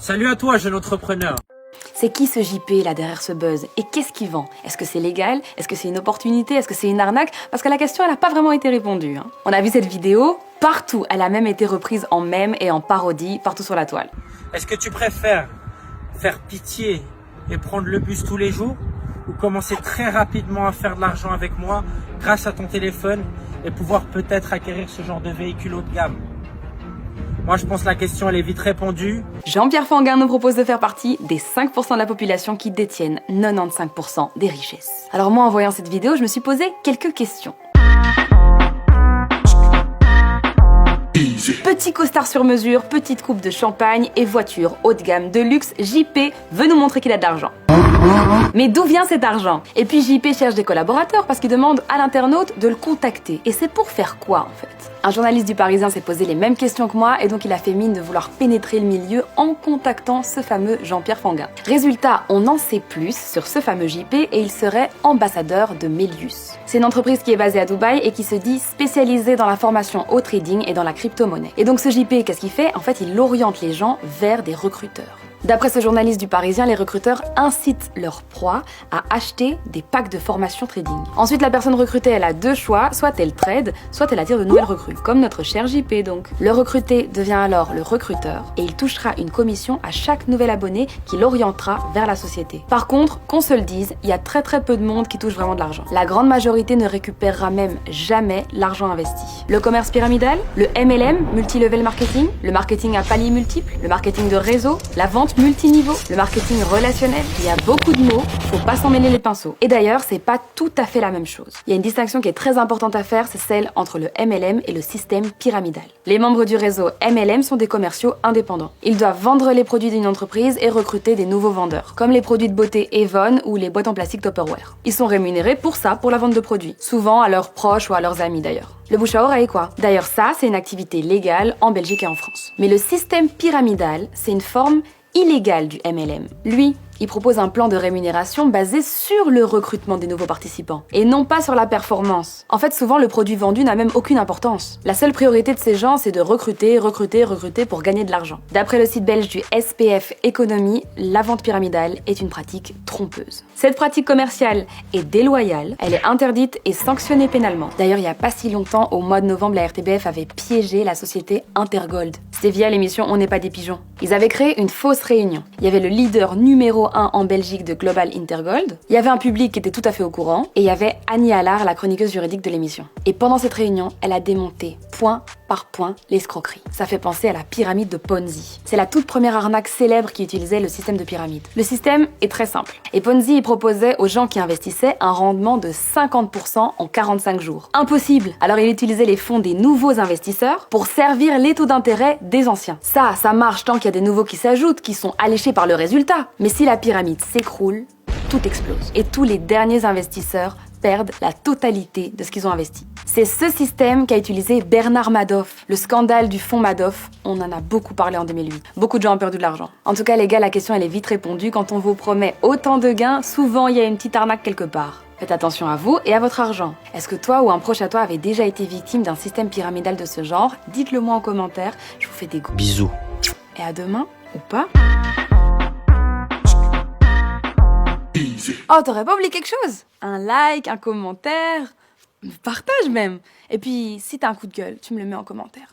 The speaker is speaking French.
Salut à toi, jeune entrepreneur. C'est qui ce JP là derrière ce buzz? Et qu'est-ce qu'il vend? Est-ce que c'est légal? Est-ce que c'est une opportunité? Est-ce que c'est une arnaque? Parce que la question, elle n'a pas vraiment été répondue. On a vu cette vidéo partout. Elle a même été reprise en mème et en parodie partout sur la toile. Est-ce que tu préfères faire pitié et prendre le bus tous les jours ou commencer très rapidement à faire de l'argent avec moi grâce à ton téléphone et pouvoir peut-être acquérir ce genre de véhicule haut de gamme? Moi, je pense que la question, elle est vite répondue. Jean-Pierre Fanguin nous propose de faire partie des 5% de la population qui détiennent 95% des richesses. Alors moi, en voyant cette vidéo, je me suis posé quelques questions. Petit costard sur mesure, petite coupe de champagne et voiture haut de gamme de luxe, JP veut nous montrer qu'il a de l'argent. Mais d'où vient cet argent? Et puis JP cherche des collaborateurs parce qu'il demande à l'internaute de le contacter. Et c'est pour faire quoi en fait? Un journaliste du Parisien s'est posé les mêmes questions que moi et donc il a fait mine de vouloir pénétrer le milieu en contactant ce fameux Jean-Pierre Fanguin. Résultat, on en sait plus sur ce fameux JP et il serait ambassadeur de Melius. C'est une entreprise qui est basée à Dubaï et qui se dit spécialisée dans la formation au trading et dans la crypto-monnaie. Et donc ce JP, qu'est-ce qu'il fait? En fait, il oriente les gens vers des recruteurs. D'après ce journaliste du Parisien, les recruteurs incitent leurs proies à acheter des packs de formation trading. Ensuite, la personne recrutée, elle a deux choix, soit elle trade, soit elle attire de nouvelles recrues, comme notre cher JP donc. Le recruté devient alors le recruteur et il touchera une commission à chaque nouvel abonné qui l'orientera vers la société. Par contre, qu'on se le dise, il y a très peu de monde qui touche vraiment de l'argent. La grande majorité ne récupérera même jamais l'argent investi. Le commerce pyramidal, le MLM, multi-level marketing, le marketing à paliers multiples, le marketing de réseau, la vente multiniveau, le marketing relationnel, il y a beaucoup de mots, faut pas s'en mêler les pinceaux. Et d'ailleurs, c'est pas tout à fait la même chose. Il y a une distinction qui est très importante à faire, c'est celle entre le MLM et le système pyramidal. Les membres du réseau MLM sont des commerciaux indépendants. Ils doivent vendre les produits d'une entreprise et recruter des nouveaux vendeurs, comme les produits de beauté Avon ou les boîtes en plastique Tupperware. Ils sont rémunérés pour ça, pour la vente de produits, souvent à leurs proches ou à leurs amis d'ailleurs. Le bouche à oreille quoi. D'ailleurs ça, c'est une activité légale en Belgique et en France. Mais le système pyramidal, c'est une forme illégal du MLM. Lui, il propose un plan de rémunération basé sur le recrutement des nouveaux participants et non pas sur la performance. En fait, souvent, le produit vendu n'a même aucune importance. La seule priorité de ces gens, c'est de recruter pour gagner de l'argent. D'après le site belge du SPF Économie, la vente pyramidale est une pratique trompeuse. Cette pratique commerciale est déloyale, elle est interdite et sanctionnée pénalement. D'ailleurs, il n'y a pas si longtemps, au mois de novembre, la RTBF avait piégé la société Intergold. C'était via l'émission On n'est pas des pigeons. Ils avaient créé une fausse réunion. Il y avait le leader numéro 1 en Belgique de Global Intergold, il y avait un public qui était tout à fait au courant, et il y avait Annie Allard, la chroniqueuse juridique de l'émission. Et pendant cette réunion, elle a démonté point par point l'escroquerie. Ça fait penser à la pyramide de Ponzi. C'est la toute première arnaque célèbre qui utilisait le système de pyramide. Le système est très simple. Et Ponzi, il proposait aux gens qui investissaient un rendement de 50% en 45 jours. Impossible! Alors il utilisait les fonds des nouveaux investisseurs pour servir les taux d'intérêt des anciens. Ça marche tant qu'il y a des nouveaux qui s'ajoutent, qui sont alléchés par le résultat. Mais si la pyramide s'écroule, tout explose. Et tous les derniers investisseurs perdent la totalité de ce qu'ils ont investi. C'est ce système qu'a utilisé Bernard Madoff. Le scandale du fonds Madoff, on en a beaucoup parlé en 2008. Beaucoup de gens ont perdu de l'argent. En tout cas, les gars, la question, elle est vite répondue. Quand on vous promet autant de gains, souvent, il y a une petite arnaque quelque part. Faites attention à vous et à votre argent. Est-ce que toi ou un proche à toi avait déjà été victime d'un système pyramidal de ce genre? Dites-le moi en commentaire. Je vous fais des gros Bisous. Et à demain, ou pas. Oh, t'aurais pas oublié quelque chose? Un like, un commentaire, partage même. Et puis, si t'as un coup de gueule, tu me le mets en commentaire.